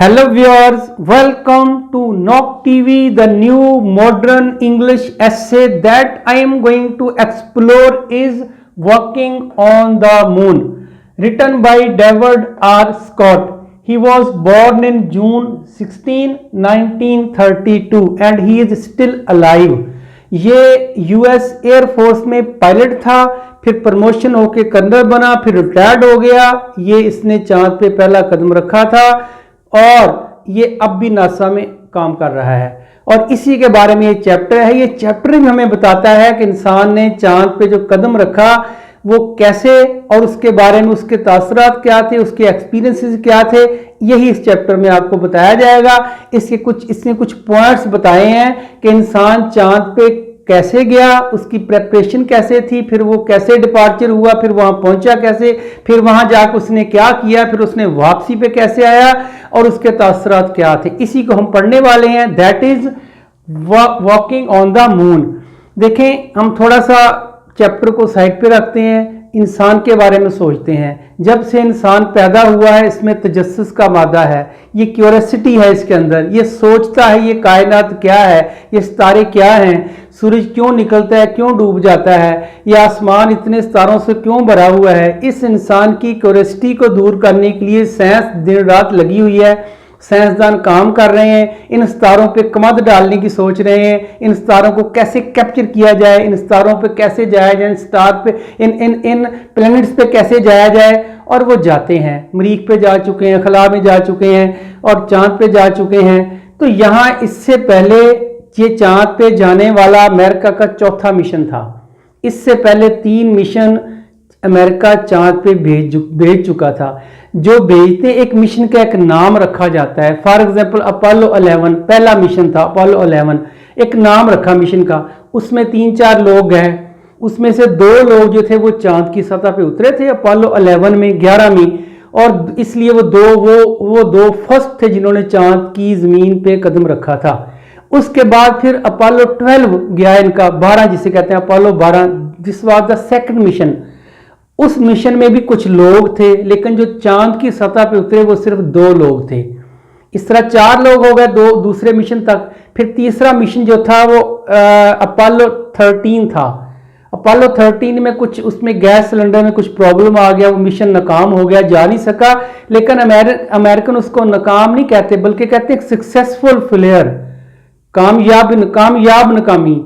Hello viewers, welcome to Knock TV, the new modern English essay that I am going to explore is Walking on the Moon, written by David R. Scott. He was born in June 16, 1932 and he is still alive. ये US air force में pilot था, फिर promotion होके colonel बना, फिर retired हो गया। ये इसने चांद पे पहला कदम रखा था और ये अब भी नासा में काम कर रहा है और इसी के बारे में ये चैप्टर है। ये चैप्टर भी हमें बताता है कि इंसान ने चांद पे जो कदम रखा वो कैसे और उसके बारे में उसके तासरात क्या थे, उसके एक्सपीरियंसेस क्या थे, यही इस चैप्टर में आपको बताया जाएगा। इसने कुछ पॉइंट्स बताए हैं कि इंसान चांद पे कैसे गया, उसकी प्रेपरेशन कैसे थी, फिर वो कैसे डिपार्चर हुआ, फिर वहां पहुंचा कैसे, फिर वहां जाकर उसने क्या किया, फिर उसने वापसी पे कैसे आया और उसके तासरात क्या थे। इसी को हम पढ़ने वाले हैं, that is walking on the moon. देखें, हम थोड़ा सा चैप्टर को साइड पे रखते हैं, इंसान के बारे में सोचते हैं। जब से इंसान पैदा हुआ है इसमें तजस्सुस का मादा है, ये क्यूरियोसिटी है इसके अंदर, ये सोचता है ये कायनात क्या है, ये सितारे क्या हैं, सूरज क्यों निकलता है, क्यों डूब जाता है, ये आसमान इतने सितारों से क्यों भरा हुआ है। इस इंसान की क्यूरियोसिटी को दूर करने के लिए साइंस दिन रात लगी हुई है। साइंसदान काम कर रहे हैं, इन सितारों पे कमद डालने की सोच रहे हैं, इन सितारों को कैसे कैप्चर किया जाए, इन सितारों पे कैसे जाया जाए, इन स्टार पे इन प्लैनेट्स पे कैसे जाया जाए। और वो जाते हैं, मरीख पे जा चुके हैं, खला में जा चुके हैं और चांद पे जा चुके हैं। तो यहाँ इससे पहले ये चांद पे जाने वाला अमेरिका का चौथा मिशन था। इससे पहले 3 मिशन अमेरिका चांद पे भेज चुका था। जो भेजते एक मिशन का एक नाम रखा जाता है। फॉर एग्जांपल अपोलो 11 पहला मिशन था, अपोलो 11 एक नाम रखा मिशन का, उसमें 3-4 लोग हैं, उसमें से 2 लोग जो थे वो चांद की सतह पे उतरे थे अपोलो 11 में 11 में, और इसलिए वो दो फर्स्ट थे जिन्होंने चांद की जमीन पे कदम रखा था। उसके बाद फिर अपोलो 12 गया, इनका 12 जिसे कहते हैं Apollo 12, this was the second mission. उस मिशन में भी कुछ लोग थे, लेकिन जो चांद की सतह पे उतरे वो सिर्फ 2 लोग थे। इस तरह 4 लोग हो गए 2 दूसरे मिशन तक। फिर तीसरा मिशन जो था वो अपोलो 13 था। अपोलो 13 में कुछ उसमें गैस सिलेंडर में कुछ प्रॉब्लम आ गया, वो मिशन नाकाम हो गया, जा नहीं सका। लेकिन अमेरिकन उसको नाकाम नहीं कहते बल्कि कहते हैं सक्सेसफुल फेलियर, कामयाब नाकामी,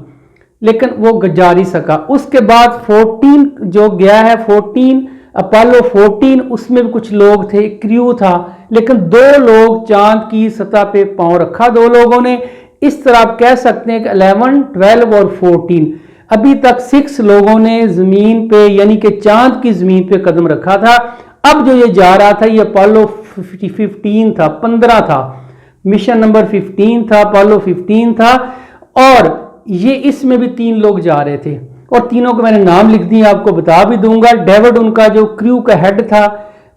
लेकिन वो जा नहीं सका। उसके बाद 14 जो गया है, 14 अपोलो 14, उसमें भी कुछ लोग थे, क्रू था, लेकिन 2 लोग चांद की सतह पे पांव रखा 2 लोगों ने। इस तरह आप कह सकते हैं कि 11, 12 और 14 अभी तक 6 लोगों ने जमीन पे यानी कि चांद की जमीन पे कदम रखा था। अब जो ये जा रहा था ये अपोलो 15 था, 15 था, मिशन नंबर 15 था, अपोलो 15 था। और ये इसमें भी 3 लोग जा रहे थे और तीनों को मैंने नाम लिख दिए, आपको बता भी दूंगा। डेविड उनका जो क्रू का हेड था,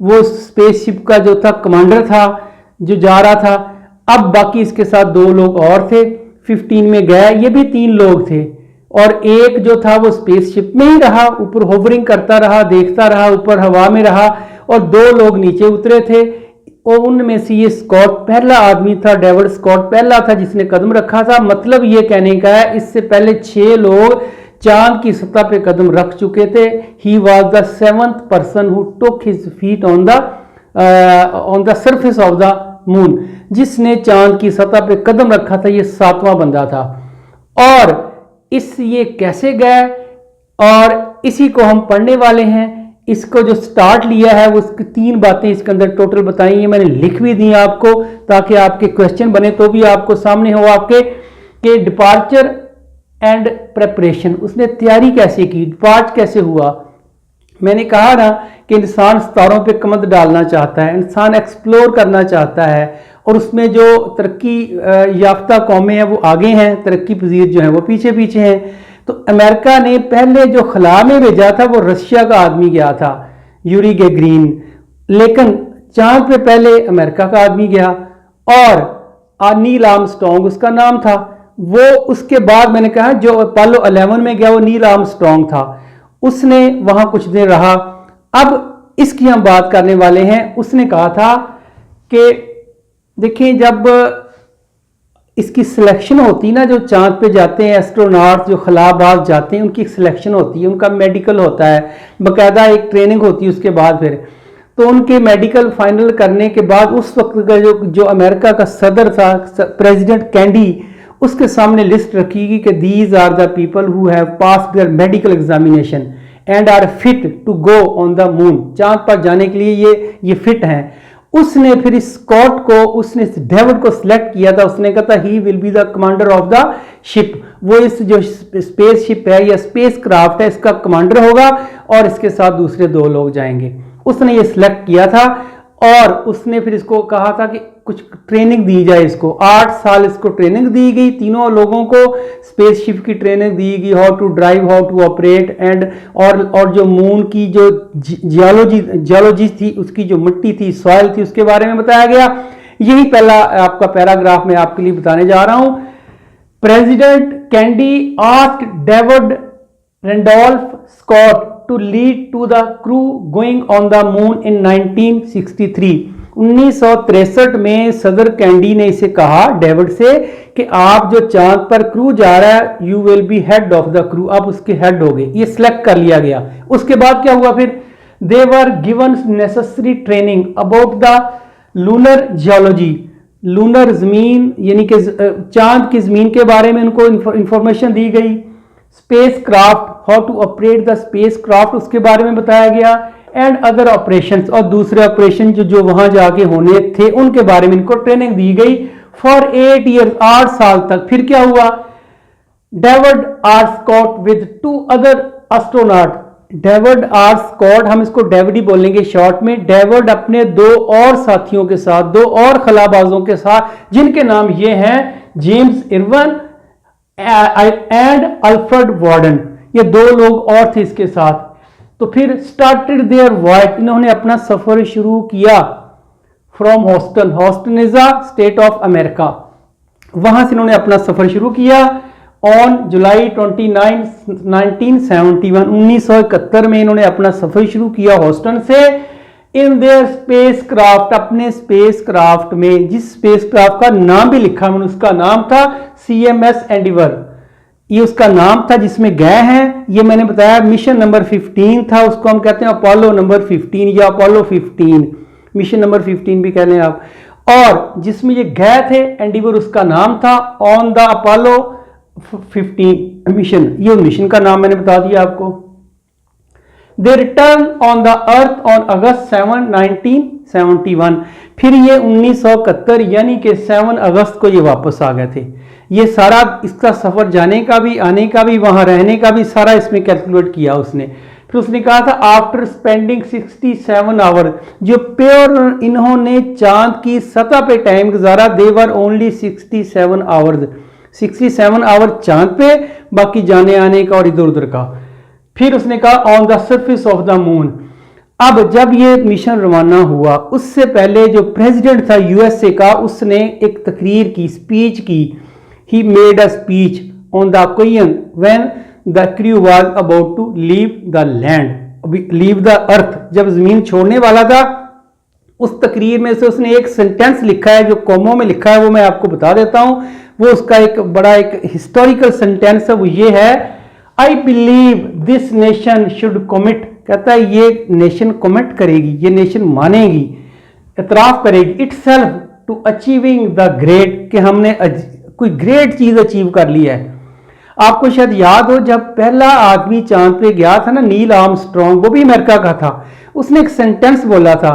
वो स्पेसशिप का जो था कमांडर था जो जा रहा था। अब बाकी इसके साथ 2 लोग और थे, 15 में गया, ये भी 3 लोग थे। और एक जो था वो स्पेसशिप में ही रहा, ऊपर होवरिंग करता रहा, देखता रहा, ऊपर हवा में रहा, और 2 लोग नीचे उतरे थे। और उनमें से ये स्कॉट पहला आदमी था, डेविड स्कॉट पहला था जिसने कदम रखा था। मतलब ये कहने का है इससे पहले 6 लोग चांद की सतह पे कदम रख चुके थे। He was the 7th person who took his feet on the surface of the moon, जिसने चांद की सतह पे कदम रखा था। ये 7वां बंदा था। और ये कैसे गए और इसी को हम पढ़ने वाले हैं। इसको जो स्टार्ट लिया है वो 3 बातें इसके अंदर टोटल बताई हैं, मैंने लिख भी दी आपको ताकि आपके क्वेश्चन बने तो भी आपको सामने हो आपके कि डिपार्चर एंड प्रेपरेशन, उसने तैयारी कैसे की, डिपार्च कैसे हुआ। मैंने कहा ना कि इंसान सितारों पे कमद डालना चाहता है, इंसान एक्सप्लोर करना चाहता है, और उसमें जो तरक्की याफ्ता कौमें हैं वो आगे हैं, तरक्की पजीर जो हैं वो पीछे पीछे हैं। तो अमेरिका ने पहले जो खला में भेजा था वो रशिया का आदमी गया था, यूरी गैगरिन, लेकिन चांद पे पहले अमेरिका का आदमी गया और नील आर्मस्ट्रांग उसका नाम था। वो उसके बाद मैंने कहा जो अपोलो 11 में गया वो नील आर्मस्ट्रांग था, उसने वहां कुछ देर रहा। अब इसकी हम बात करने वाले हैं। उसने कहा था कि देखिए, जब इसकी सिलेक्शन होती है ना, जो चांद पे जाते हैं एस्ट्रोनॉट, जो खलाबाज जाते हैं, उनकी सिलेक्शन होती है, उनका मेडिकल होता है, बाकायदा एक ट्रेनिंग होती है। उसके बाद फिर तो उनके मेडिकल फाइनल करने के बाद उस वक्त का जो अमेरिका का सदर था, प्रेसिडेंट कैंडी, उसके सामने लिस्ट रखी गई कि these are the people who have pass their medical examination and are fit to go on the moon. चांद पर जाने के लिए ये फिट हैं। उसने फिर इस स्कॉट को, उसने इस डेविड को सिलेक्ट किया था। उसने कहा था he will be the commander of the ship. वो इस जो स्पेस शिप है या स्पेस क्राफ्ट है, इसका कमांडर होगा और इसके साथ दूसरे 2 लोग जाएंगे। उसने ये सिलेक्ट किया था और उसने फिर इसको कहा था कि कुछ ट्रेनिंग दी जाए इसको। 8 साल इसको ट्रेनिंग दी गई, तीनों लोगों को स्पेसशिप की ट्रेनिंग दी गई, how to drive, how to operate and और जो मून की जो जियोलॉजी थी, उसकी जो मिट्टी थी, सॉइल थी, उसके बारे में बताया गया। यही पहला आपका पैराग्राफ मैं आपके लिए बताने जा रहा हूं। President Kennedy asked David Randolph Scott to lead to the crew going on the moon in 1963। 1963 में सदर कैंडी ने इसे कहा डेविड से कि आप जो चांद पर क्रू जा रहा है, you will be head of the crew, आप उसके हेड हो गए। ये सिलेक्ट कर लिया गया। उसके बाद क्या हुआ फिर? They were given necessary training about the lunar geology. Lunar जमीन यानी कि चांद की जमीन के बारे में उनको इंफॉर्मेशन दी गई। Spacecraft, how to operate the spacecraft, उसके बारे में बताया गया। एंड अदर ऑपरेशंस, और दूसरे ऑपरेशन जो वहां जाके होने थे उनके बारे में इनको ट्रेनिंग दी गई फॉर 8 ईयर्स, 8 साल तक। फिर क्या हुआ? David R Scott with 2 other astronaut. David R Scott, हम इसको डेविड ही बोलेंगे शॉर्ट में। डेविड अपने 2 और साथियों के साथ, 2 और खलाबाजों के साथ, जिनके नाम ये हैं James Irwin and Alfred warden, ये 2 लोग और थे इसके साथ। तो फिर स्टार्टेड देयर वॉयज, इन्होंने अपना सफर शुरू किया from Houston. Houston is a state of America. वहां से इन्होंने अपना सफर शुरू किया ऑन जुलाई 29, 1971। 1971 में इन्होंने अपना सफर शुरू किया हॉस्टन से। इन देयर स्पेस क्राफ्ट, अपने स्पेस क्राफ्ट में, जिस स्पेस क्राफ्ट का नाम भी लिखा मैंने, उसका नाम था CMS एंडीवर। ये उसका नाम था जिसमें गए हैं। ये मैंने बताया मिशन नंबर 15 था, उसको हम कहते हैं अपोलो नंबर 15 या अपोलो 15, मिशन नंबर 15 भी कह लें आप। और जिसमें ये गए थे एंडीवर, उसका नाम था ऑन द अपोलो 15 मिशन। ये मिशन का नाम मैंने बता दिया आपको। They return on the earth on August 7, 1971। फिर ये 1971 यानी कि 7 अगस्त को ये वापस आ गए थे। ये सारा इसका सफर, जाने का भी, आने का भी, वहां रहने का भी, सारा इसमें कैलकुलेट किया उसने। फिर उसने कहा था आफ्टर स्पेंडिंग 67 आवर, जो प्योर इन्होंने चांद की सतह पे टाइम गुजारा, देवर ओनली 67 आवर्स, 67 आवर चांद पे, बाकी जाने आने का और इधर उधर का। फिर उसने कहा on the surface of the moon. अब जब ये मिशन रवाना हुआ, उससे पहले जो प्रेसिडेंट था USA का, उसने एक तकरीर की, स्पीच की। He made a speech on the occasion when the crew was about to leave the land, leave the earth, जब जमीन छोड़ने वाला था। उस तकरीर में से उसने एक सेंटेंस लिखा है, जो कॉमों में लिखा है, वो मैं आपको बता देता हूं। वो उसका एक बड़ा एक हिस्टोरिकल सेंटेंस है। वो ये है, I believe this nation should commit. कहता है ये नेशन कमिट करेगी, ये नेशन मानेगी, इतराफ करेगी itself to achieving the great, कि हमने कोई ग्रेट चीज अचीव कर ली है। आपको शायद याद हो, जब पहला आदमी चांद पे गया था ना, नील आर्मस्ट्रॉन्ग, वो भी अमेरिका का था। उसने एक सेंटेंस बोला था।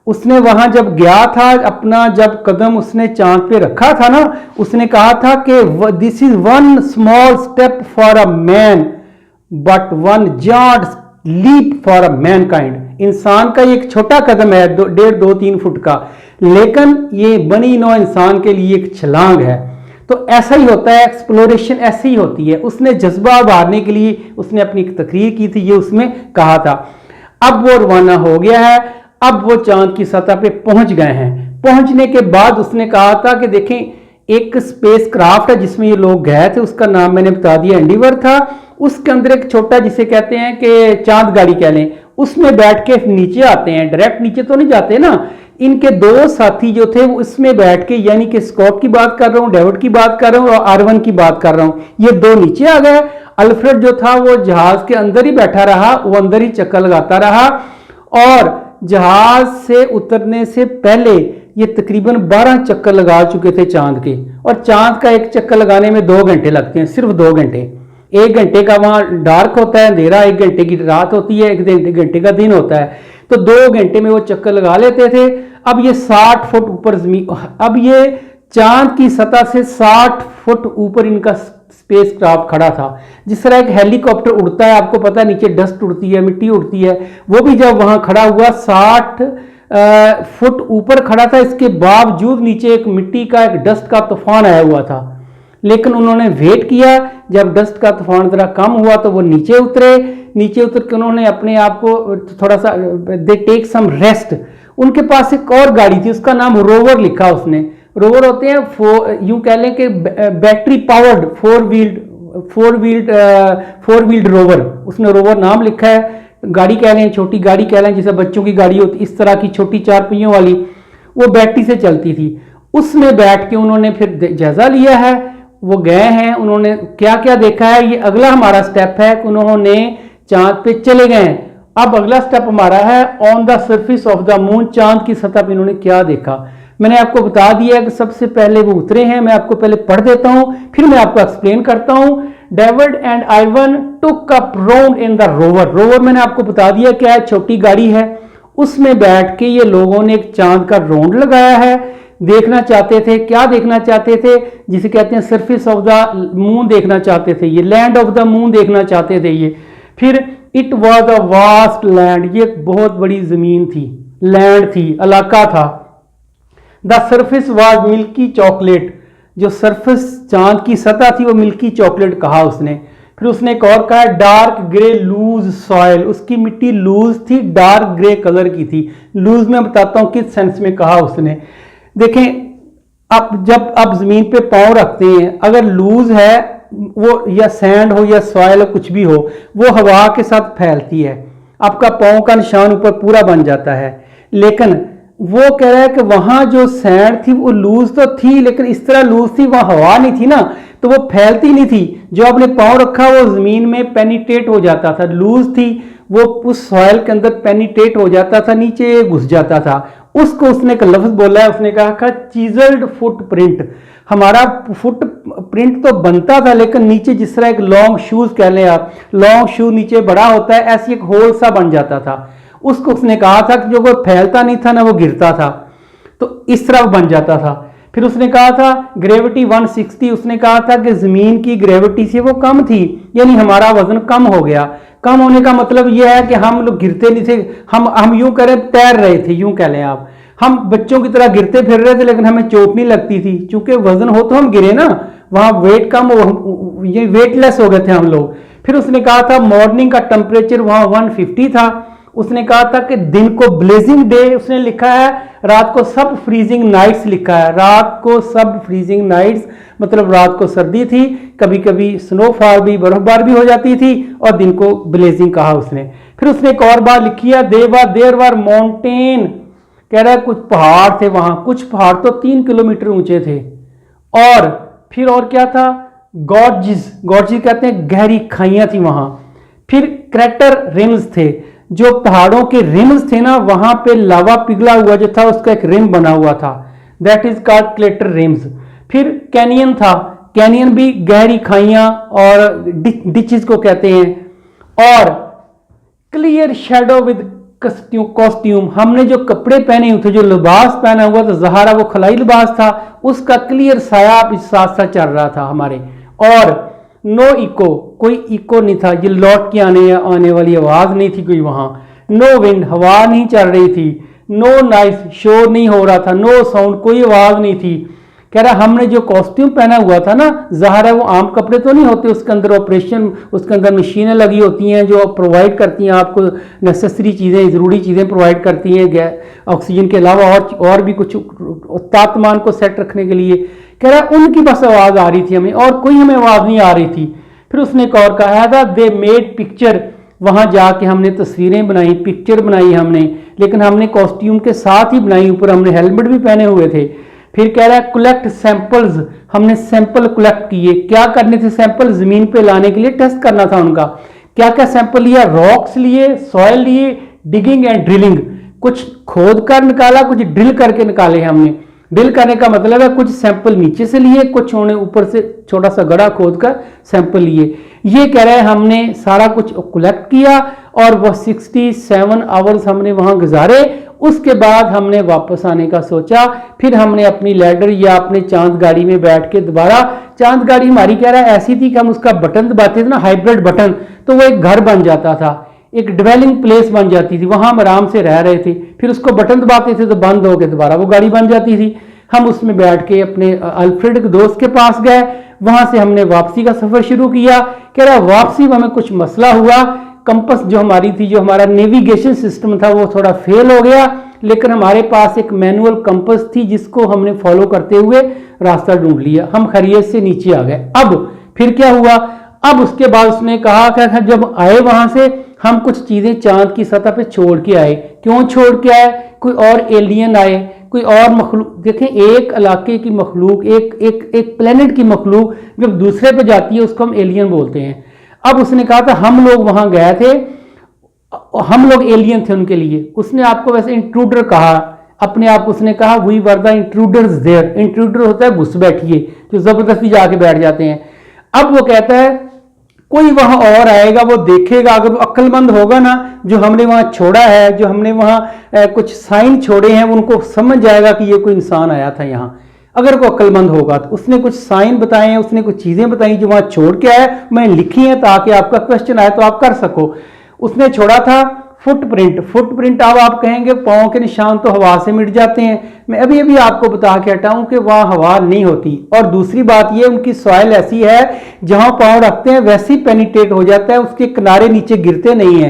उसने वहां जब गया था, अपना जब कदम उसने चांद पे रखा था ना, उसने कहा था कि this is 1 small step for a man but 1 giant leap for a mankind. इंसान का ये एक छोटा कदम है, 1.5-2-3 फुट का, लेकिन ये बनी नौ इंसान के लिए एक छलांग है। तो ऐसा ही होता है, एक्सप्लोरेशन ऐसी ही होती है। उसने जज्बा उभारने के लिए उसने अपनी एक तकरीर की थी, ये उसमें कहा था। अब वो रवाना हो गया है, अब वो चांद की सतह पे पहुंच गए हैं। पहुंचने के बाद उसने कहा था कि देखें, एक स्पेस क्राफ्ट है जिसमें ये लोग गए थे, उसका नाम मैंने बता दिया, एंडीवर था। उसके अंदर एक छोटा, जिसे कहते हैं कि चांद गाड़ी कह लें, उसमें बैठ के नीचे आते हैं। डायरेक्ट नीचे तो नहीं जाते ना, इनके दो साथी जो थे वो इसमें बैठ के, यानी कि स्कॉट की बात कर रहा हूं, डेविड की बात कर रहा हूं और आरवन की बात कर रहा हूं, ये दो नीचे आ गए। अल्फ्रेड जो था वो जहाज के अंदर ही बैठा रहा, वो अंदर ही चक्कर लगाता रहा और जहाज से उतरने से पहले ये तकरीबन 12 चक्कर लगा चुके थे चांद के, और चांद का एक चक्कर लगाने में 2 घंटे लगते हैं, सिर्फ 2 घंटे। 1 घंटे का वहां डार्क होता है, अंधेरा, 1 घंटे की रात होती है, 1 घंटे का दिन होता है, तो 2 घंटे में वो चक्कर लगा लेते थे। अब ये 60 फुट ऊपर जमीन, अब ये चांद की सतह से 60 फुट ऊपर इनका स्पेस क्राफ्ट खड़ा था। जिस तरह एक हेलीकॉप्टर उड़ता है, आपको पता है नीचे डस्ट उड़ती है, मिट्टी उड़ती है, वो भी जब वहां खड़ा हुआ 60 फुट ऊपर खड़ा था, इसके बावजूद नीचे एक मिट्टी का, एक डस्ट का तूफान आया हुआ था। लेकिन उन्होंने वेट किया, जब डस्ट का तूफान जरा कम हुआ तो वो नीचे उतरे। नीचे उतर के उन्होंने अपने आप को थोड़ा सा, दे टेक सम रेस्ट। उनके पास एक और गाड़ी थी, उसका नाम रोवर लिखा उसने। रोवर होते हैं यूं कह लें कि battery powered four wheeled rover, उसने रोवर नाम लिखा है। गाड़ी कह लें, छोटी गाड़ी कह लें, जैसे बच्चों की गाड़ी होती, इस तरह की छोटी 4 पहियों वाली, वो बैटरी से चलती थी। उसमें बैठ के उन्होंने फिर जायजा लिया है, वो गए हैं, उन्होंने क्या क्या देखा है, ये अगला हमारा स्टेप है कि उन्होंने चांद पे चले गए। अब अगला स्टेप हमारा है on the surface of the moon, चांद की सतह पे इन्होंने क्या देखा। मैंने आपको बता दिया कि सबसे पहले वो उतरे हैं, मैं आपको पहले पढ़ देता हूं, फिर मैं आपको एक्सप्लेन करता हूं। David and Ivan took up round in the rover. Rover मैंने आपको बता दिया क्या है, छोटी गाड़ी है, उसमें बैठ के ये लोगों ने एक चांद का राउंड लगाया है। देखना चाहते थे, क्या देखना चाहते थे, जिसे कहते हैं सरफेस ऑफ द मून देखना चाहते थे, ये लैंड ऑफ द मून देखना चाहते थे ये। फिर it was a vast land, ये बहुत बड़ी जमीन थी, लैंड थी, इलाका था। The surface was milky chocolate, जो सरफेस चांद की सतह थी वो मिल्की चॉकलेट कहा उसने। फिर उसने एक और कहा डार्क ग्रे लूज सॉइल, उसकी मिट्टी लूज थी, डार्क ग्रे कलर की थी। लूज में बताता हूं किस सेंस में कहा उसने। देखें, अब जब आप जमीन पे पांव रखते हैं, अगर लूज है वो, या सैंड हो या सॉइल हो, कुछ भी हो, वो हवा के साथ फैलती है, आपका पांव का निशान ऊपर पूरा बन जाता है। लेकिन वो कह रहा है कि वहां जो सैंड थी वो लूज तो थी, लेकिन इस तरह लूज थी, वहां हवा नहीं थी ना, तो वो फैलती नहीं थी। जो आपने पांव रखा वो जमीन में पेनिट्रेट हो जाता था, लूज थी, वो उस सॉइल के अंदर पेनिट्रेट हो जाता था, नीचे घुस जाता था। उसको उसने एक लफ्ज बोला है, उसने कहा चीजल्ड फुट प्रिंट। हमारा फुट प्रिंट तो बनता था, लेकिन नीचे जिस तरह एक लॉन्ग शूज कह लें आप, लॉन्ग शू नीचे बड़ा होता है, ऐसी एक होल सा बन जाता था। उसको उसने कहा था कि जो वो फैलता नहीं था ना वो गिरता था, तो इस तरह बन जाता था। फिर उसने कहा था ग्रेविटी 160, उसने कहा था कि जमीन की ग्रेविटी से वो कम थी, यानी हमारा वजन कम हो गया। कम होने का मतलब यह है कि हम लोग गिरते नहीं थे, हम यूं करें तैर रहे थे, यूं कह लें आप, हम बच्चों की तरह गिरते फिर रहे थे, लेकिन हमें चोट नहीं लगती थी, चूंकि वजन हो तो हम गिरे ना, वहां वेट कम, ये वेटलेस हो गए थे हम लोग। फिर उसने कहा था मॉर्निंग का टेम्परेचर वहां 150 था। उसने कहा था कि दिन को ब्लेजिंग डे उसने लिखा है, रात को सब फ्रीजिंग नाइट्स लिखा है। रात को सब फ्रीजिंग नाइट्स मतलब रात को सर्दी थी, कभी कभी स्नोफॉल भी, बर्फबारी भी हो जाती थी, और दिन को ब्लेजिंग कहा उसने। फिर उसने एक और बात लिखी है देर वर माउंटेन, कह रहा है कुछ पहाड़ थे वहां, कुछ पहाड़ तो 3 किलोमीटर ऊंचे थे। और फिर और क्या था, गॉर्जिस, गॉर्जिस कहते हैं गहरी खाइयां थी वहां। फिर क्रैटर रिम्स थे, जो पहाड़ों के रिम्स थे ना, वहां पे लावा पिघला हुआ जो था उसका एक रिम बना हुआ था, that is called crater RIMS. फिर कैनियन था, कैनियन भी गहरी खाइयां और डिचेस को कहते हैं। और क्लियर शेडो विद कॉस्ट्यूम, हमने जो कपड़े पहने हुए थे, जो लिबास पहना हुआ था, ज़हारा वो खलाई लिबास था, उसका क्लियर साया इस साथ साथ चल रहा था हमारे। और नो इको, कोई इको नहीं था, ये लौट के आने वाली आवाज नहीं थी कोई वहां। नो विंड, हवा नहीं चल रही थी। नो नॉइस, शोर नहीं हो रहा था। नो साउंड, कोई आवाज नहीं थी। कह रहा हमने जो कॉस्ट्यूम पहना हुआ था ना, ज़ाहिर है वो आम कपड़े तो नहीं होते, उसके अंदर ऑपरेशन, उसके अंदर मशीनें लगी होती हैं जो प्रोवाइड करती हैं आपको नेसेसरी चीज़ें, ज़रूरी चीज़ें प्रोवाइड करती हैं ऑक्सीजन के अलावा, और भी कुछ तापमान को सेट रखने के लिए। कह रहा उनकी बस आवाज़ आ रही थी हमें, और कोई हमें आवाज़ नहीं आ रही थी। फिर उसने एक और कहा था दे मेड पिक्चर वहाँ जाके हमने तस्वीरें बनाई, पिक्चर बनाई हमने, लेकिन हमने कॉस्ट्यूम के साथ ही बनाई, ऊपर हमने हेलमेट भी पहने हुए थे। फिर कह रहा है कलेक्ट सैंपल्स, हमने सैंपल कलेक्ट किए। क्या करने थे सैंपल? जमीन पे लाने के लिए, टेस्ट करना था उनका। क्या क्या सैंपल लिया? रॉक्स लिए, सॉयल लिए, डिगिंग एंड ड्रिलिंग, कुछ खोद कर निकाला, कुछ ड्रिल करके निकाले हमने। ड्रिल करने का मतलब है कुछ सैंपल नीचे से लिए, कुछ उन्होंने ऊपर से छोटा सा गड्ढा खोद कर सैंपल लिए। ये कह रहे हैं हमने सारा कुछ कलेक्ट किया और वह 67 आवर्स हमने वहां गुजारे। उसके बाद हमने वापस आने का सोचा। फिर हमने अपनी लैडर या अपने चांद गाड़ी में बैठ के दोबारा, चांद गाड़ी हमारी कह रहा है ऐसी थी कि हम उसका बटन दबाते थे ना, हाइब्रिड बटन, तो वो एक घर बन जाता था, एक डिवेलिंग प्लेस बन जाती थी, वहां हम आराम से रह रहे थे। फिर उसको बटन दबाते थे तो बंद हो के दोबारा वो गाड़ी बन जाती थी। हम उसमें बैठ के अपने अल्फ्रेड के दोस्त के पास गए, वहां से हमने वापसी का सफर शुरू किया। कह रहा वापसी में हमें कुछ मसला हुआ, कंपस जो हमारी थी, जो हमारा नेविगेशन सिस्टम था, वो थोड़ा फेल हो गया, लेकिन हमारे पास एक मैनुअल कंपस थी जिसको हमने फॉलो करते हुए रास्ता ढूंढ लिया। हम खैरियत से नीचे आ गए। अब फिर क्या हुआ? अब उसके बाद उसने कहा कि जब आए वहां से हम कुछ चीजें चांद की सतह पे छोड़ के आए। क्यों छोड़ के आए? कोई और एलियन आए, कोई और मखलूक। देखें, एक इलाके की मखलूक, एक प्लेनेट की मखलूक जब दूसरे पे जाती है उसको हम एलियन बोलते हैं। अब उसने कहा था हम लोग वहां गए थे, हम लोग एलियन थे उनके लिए। उसने आपको वैसे इंट्रूडर कहा, अपने आप उसने कहा we were the intruders there. Intruder होता है घुसपैठिए, जो जबरदस्ती जाके बैठ जाते हैं। अब वो कहता है कोई वहां और आएगा, वो देखेगा, अगर वो अक्लमंद होगा ना, जो हमने वहां छोड़ा है, जो हमने वहां कुछ साइन छोड़े हैं, उनको समझ जाएगा कि ये कोई इंसान आया था यहाँ। अगर वो अक्लमंद होगा तो उसने कुछ साइन बताए हैं, उसने कुछ चीजें बताई जो वहां छोड़ के आया, मैंने लिखी हैं ताकि आपका क्वेश्चन आए तो आप कर सको। उसने छोड़ा था फुटप्रिंट। फुटप्रिंट अब आप कहेंगे पाँव के निशान तो हवा से मिट जाते हैं, मैं अभी अभी आपको बता के हटा हूं कि वहां हवा नहीं होती। और दूसरी बात ये, उनकी सॉइल ऐसी है जहां पाँव रखते हैं वैसे ही पेनिट्रेट हो जाता है, उसके किनारे नीचे गिरते नहीं है,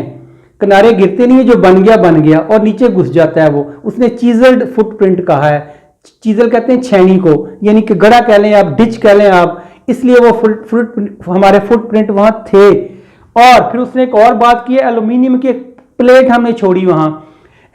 किनारे गिरते नहीं है, जो बन गया और नीचे घुस जाता है वो। उसने चीजल्ड फुटप्रिंट कहा है। चीजल कहते हैं छेनी को, यानी कि गड़ा कह लें आप, डिच कह लें आप, इसलिए वो हमारे फुटप्रिंट वहां थे। और फिर उसने एक और बात की, एल्यूमिनियम की प्लेट हमने छोड़ी वहां।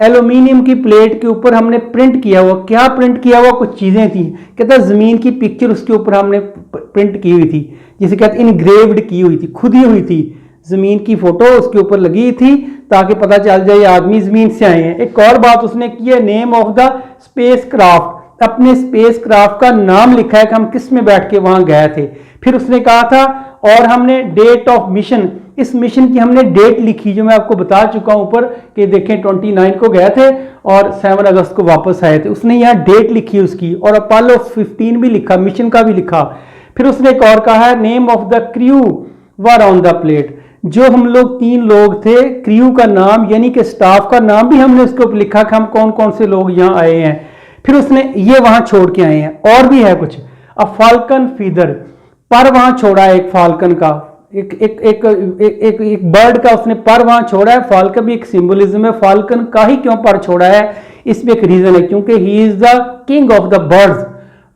एल्यूमिनियम की प्लेट के ऊपर हमने प्रिंट किया हुआ। क्या प्रिंट किया हुआ? कुछ चीजें थी। कहता है जमीन की पिक्चर उसके ऊपर हमने प्रिंट की हुई थी, जिसे कहते हैं इनग्रेव्ड की हुई थी, खुदी हुई थी। जमीन की फोटो उसके ऊपर लगी थी ताकि पता चल जाए आदमी जमीन से आए हैं। एक और बात उसने की है, name of the space craft, अपने स्पेस क्राफ्ट का नाम लिखा है कि हम किस में बैठ के वहां गए थे। फिर उसने कहा था, और हमने डेट ऑफ मिशन, इस मिशन की हमने डेट लिखी जो मैं आपको बता चुका हूं ऊपर कि देखें 29 को गए थे और 7 अगस्त को वापस आए थे। उसने यहाँ डेट लिखी उसकी, और अपोलो 15 भी लिखा, मिशन का भी लिखा। फिर उसने एक और कहा है, name of the crew were on the plate. जो हम लोग 3 लोग थे, क्रू का नाम यानी कि स्टाफ का नाम भी हमने उसके ऊपर लिखा कि हम कौन कौन से लोग यहाँ आए हैं। फिर उसने ये वहां छोड़ के आए हैं। और भी है कुछ, अ फाल्कन फीदर, पर वहां छोड़ा है एक फाल्कन का, एक बर्ड का उसने पर वहां छोड़ा है। फाल्कन भी एक सिंबलिज्म है। फाल्कन का ही क्यों पर छोड़ा है, इसमें एक रीजन है, क्योंकि he is the king of the birds.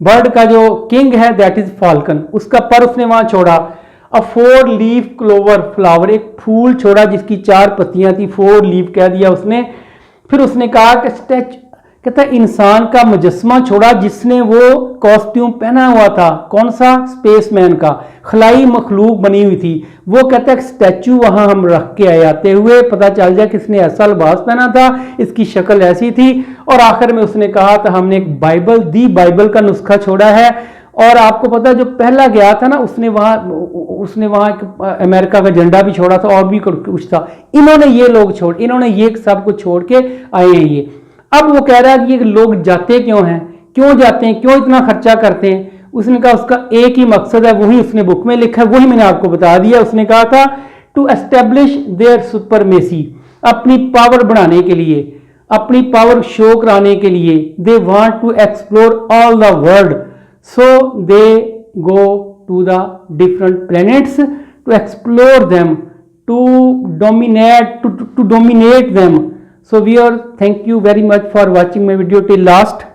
Bird का जो किंग है दैट इज फाल्कन, उसका पर उसने वहां छोड़ा। अ 4 लीफ क्लोवर फ्लावर, एक फूल छोड़ा जिसकी 4 पत्तियां थी, 4 लीफ कह दिया उसने। फिर उसने कहा कि स्टैचू, कहता है इंसान का मुजस्मा छोड़ा जिसने वो कॉस्ट्यूम पहना हुआ था। कौन सा? स्पेसमैन का, खलाई मखलूक बनी हुई थी वो। कहता है स्टैचू वहां हम रख के आए, आते हुए पता चल जाए किसने ऐसा लिबास पहना था, इसकी शक्ल ऐसी थी। और आखिर में उसने कहा था हमने एक बाइबल, दी बाइबल का नुस्खा छोड़ा है। और आपको पता है जो पहला गया था ना, उसने वहां एक अमेरिका का झंडा भी छोड़ा था, और भी कुछ था। इन्होंने ये लोग इन्होंने ये सब कुछ छोड़ के आए हैं ये। अब वो कह रहा है कि ये लोग जाते क्यों हैं, क्यों जाते हैं, क्यों इतना खर्चा करते हैं। उसने कहा उसका एक ही मकसद है, वही उसने बुक में लिखा है, वही मैंने आपको बता दिया। उसने कहा था टू एस्टेब्लिश देयर सुपरमेसी, अपनी पावर बढ़ाने के लिए, अपनी पावर शो कराने के लिए। They want to explore all the world, so they go to the different planets to explore them, to dominate them. So we are, thank you very much for watching my video till last.